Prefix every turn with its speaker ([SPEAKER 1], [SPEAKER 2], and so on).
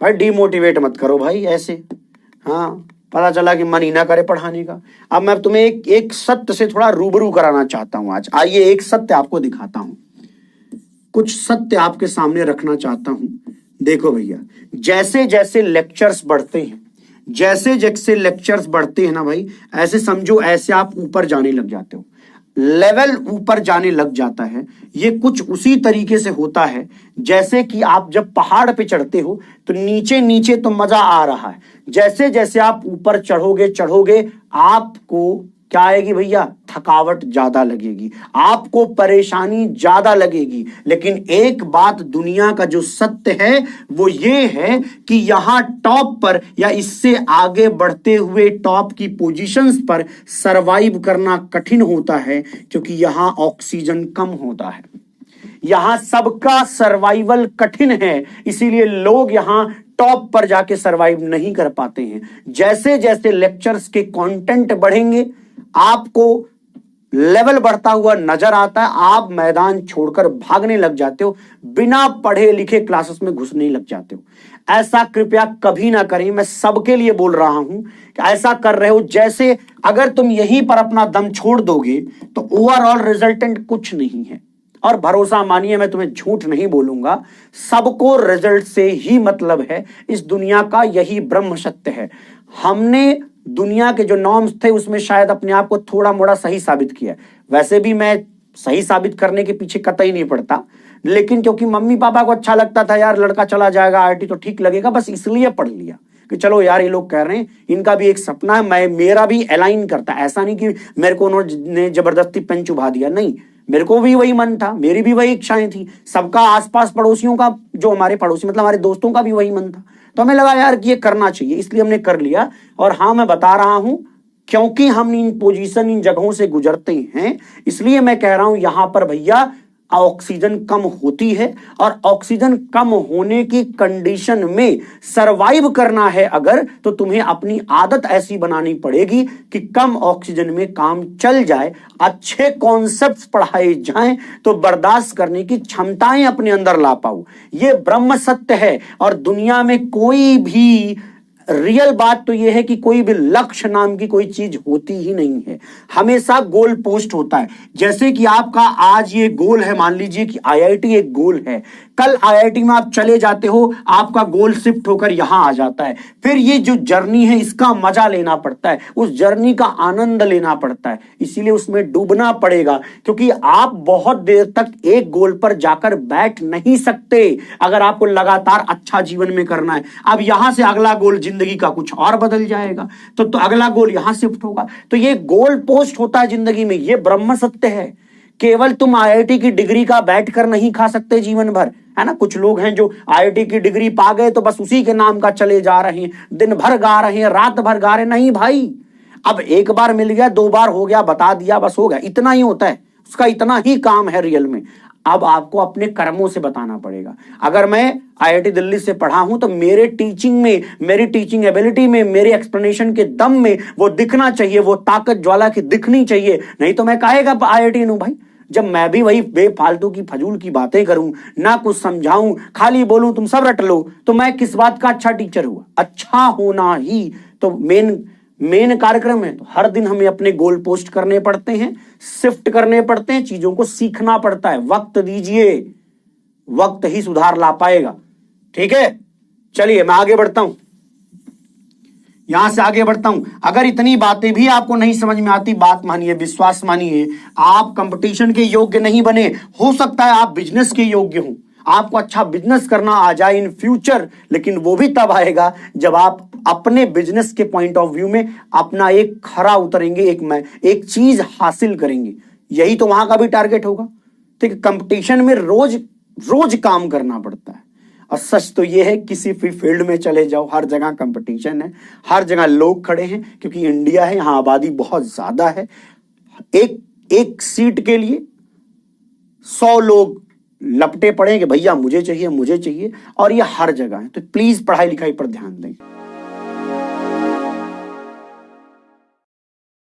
[SPEAKER 1] भाई डिमोटिवेट मत करो भाई ऐसे। हाँ, पता चला कि मन ही ना करे पढ़ाने का। अब मैं तुम्हें एक सत्य से थोड़ा रूबरू कराना चाहता हूं आज। आइए एक सत्य आपको दिखाता हूं, कुछ सत्य आपके सामने रखना चाहता हूं। देखो भैया, जैसे जैसे लेक्चर्स बढ़ते हैं, जैसे जैसे लेक्चर्स बढ़ते हैं ना भाई, ऐसे समझो ऐसे आप ऊपर जाने लग जाते हो, लेवल ऊपर जाने लग जाता है। ये कुछ उसी तरीके से होता है जैसे कि आप जब पहाड़ पे चढ़ते हो तो नीचे नीचे तो मजा आ रहा है, जैसे जैसे आप ऊपर चढ़ोगे चढ़ोगे आपको क्या आएगी भैया, थकावट ज्यादा लगेगी, आपको परेशानी ज्यादा लगेगी। लेकिन एक बात दुनिया का जो सत्य है वो ये है कि यहां टॉप पर या इससे आगे बढ़ते हुए टॉप की पोजीशंस पर सरवाइव करना कठिन होता है, क्योंकि यहां ऑक्सीजन कम होता है, यहां सबका सर्वाइवल कठिन है, इसीलिए लोग यहां टॉप पर जाके सरवाइव नहीं कर पाते हैं। जैसे जैसे लेक्चर्स के कंटेंट बढ़ेंगे, आपको लेवल बढ़ता हुआ नजर आता है, आप मैदान छोड़कर भागने लग जाते हो, बिना पढ़े लिखे क्लासेस में घुसने लग जाते हो। ऐसा कृपया कभी ना करें, मैं सबके लिए बोल रहा हूं कि ऐसा कर रहे हो जैसे अगर तुम यहीं पर अपना दम छोड़ दोगे तो ओवरऑल रिजल्टेंट कुछ नहीं है। और भरोसा मानिए, मैं तुम्हें झूठ नहीं बोलूंगा, सबको रिजल्ट से ही मतलब है, इस दुनिया का यही ब्रह्म सत्य है। हमने दुनिया के जो नॉर्म्स थे उसमें शायद अपने आप को थोड़ा मोड़ा सही साबित किया, वैसे भी मैं सही साबित करने के पीछे कतई नहीं पड़ता, लेकिन क्योंकि मम्मी पापा को अच्छा लगता था यार लड़का चला जाएगा आईआईटी तो ठीक लगेगा, बस इसलिए पढ़ लिया कि चलो यार ये लोग कह रहे हैं, इनका भी एक सपना है, मैं मेरा भी अलाइन करता। ऐसा नहीं कि मेरे को उन्होंने जबरदस्ती पेन चुभा दिया, नहीं, मेरे को भी वही मन था, मेरी भी वही इच्छाएं थी, सबका आसपास पड़ोसियों का, जो हमारे पड़ोसी मतलब हमारे दोस्तों का भी वही मन था, तो हमें लगा यार कि ये करना चाहिए, इसलिए हमने कर लिया। और हाँ, मैं बता रहा हूं क्योंकि हम इन पोजीशन इन जगहों से गुजरते हैं, इसलिए मैं कह रहा हूं यहां पर भैया ऑक्सीजन कम होती है, और ऑक्सीजन कम होने की कंडीशन में सरवाइव करना है अगर, तो तुम्हें अपनी आदत ऐसी बनानी पड़ेगी कि कम ऑक्सीजन में काम चल जाए, अच्छे कॉन्सेप्ट्स पढ़ाए जाएं तो बर्दाश्त करने की क्षमताएं अपने अंदर ला पाओ। यह ब्रह्म सत्य है। और दुनिया में कोई भी रियल बात तो यह है कि कोई भी लक्ष्य नाम की कोई चीज होती ही नहीं है, हमेशा गोल पोस्ट होता है। जैसे कि आपका आज ये गोल है, मान लीजिए कि आईआईटी एक गोल है, कल आईआईटी में आप चले जाते हो, आपका गोल शिफ्ट होकर यहां आ जाता है, फिर ये जो जर्नी है इसका मजा लेना पड़ता है, उस जर्नी का आनंद लेना पड़ता है, इसीलिए उसमें डूबना पड़ेगा, क्योंकि आप बहुत देर तक एक गोल पर जाकर बैठ नहीं सकते अगर आपको लगातार अच्छा जीवन में करना है। अब यहां से अगला गोल जिंदगी का कुछ और बदल जाएगा, तो अगला गोल यहां शिफ्ट होगा, तो ये गोल पोस्ट होता है जिंदगी में, ये ब्रह्म सत्य है। केवल तुम आईआईटी की डिग्री का बैठकर नहीं खा सकते जीवन भर, है ना। कुछ लोग हैं जो आईआईटी की डिग्री पा गए तो बस उसी के नाम का चले जा रहे हैं, दिन भर गा रहे हैं, रात भर गा रहे हैं, नहीं भाई, अब एक बार मिल गया, दो बार हो गया, बता दिया, बस हो गया, इतना ही होता है, उसका इतना ही काम है रियल में। अब आपको अपने कर्मों से बताना पड़ेगा। अगर मैं आईआईटी दिल्ली से पढ़ा हूं तो मेरे टीचिंग में, मेरी टीचिंग एबिलिटी में, मेरे एक्सप्लेनेशन के दम में वो दिखना चाहिए, वो ताकत ज्वाला की दिखनी चाहिए, नहीं तो मैं काहेगा आईआईटी हूं भाई। जब मैं भी वही बेफालतू की फजूल की बातें करूं, ना कुछ समझाऊं, खाली बोलूं तुम सब रट लो, तो मैं किस बात का अच्छा टीचर हुआ। अच्छा होना ही तो मेन कार्यक्रम है। तो हर दिन हमें अपने गोल पोस्ट करने पड़ते हैं, शिफ्ट करने पड़ते हैं, चीजों को सीखना पड़ता है। वक्त दीजिए, वक्त ही सुधार ला पाएगा। ठीक है, चलिए मैं आगे बढ़ता हूं, यहां से आगे बढ़ता हूं। अगर इतनी बातें भी आपको नहीं समझ में आती, बात मानिए, विश्वास मानिए, आप कंपटीशन के योग्य नहीं बने, हो सकता है आप बिजनेस के योग्य हो, आपको अच्छा बिजनेस करना आ जाए इन फ्यूचर, लेकिन वो भी तब आएगा जब आप अपने बिजनेस के पॉइंट ऑफ व्यू में अपना एक खरा उतरेंगे, एक चीज हासिल करेंगे, यही तो वहां का भी टारगेट होगा। ठीक, कंपटीशन में रोज रोज काम करना पड़ता है। और सच तो यह है, किसी भी फील्ड में चले जाओ, हर जगह कंपटीशन है, हर जगह लोग खड़े हैं, क्योंकि इंडिया है, यहां आबादी बहुत ज्यादा है। एक सीट के लिए 100 लोग लपटे पड़े कि भैया मुझे चाहिए मुझे चाहिए, और ये हर जगह है। तो प्लीज पढ़ाई लिखाई पर ध्यान दें।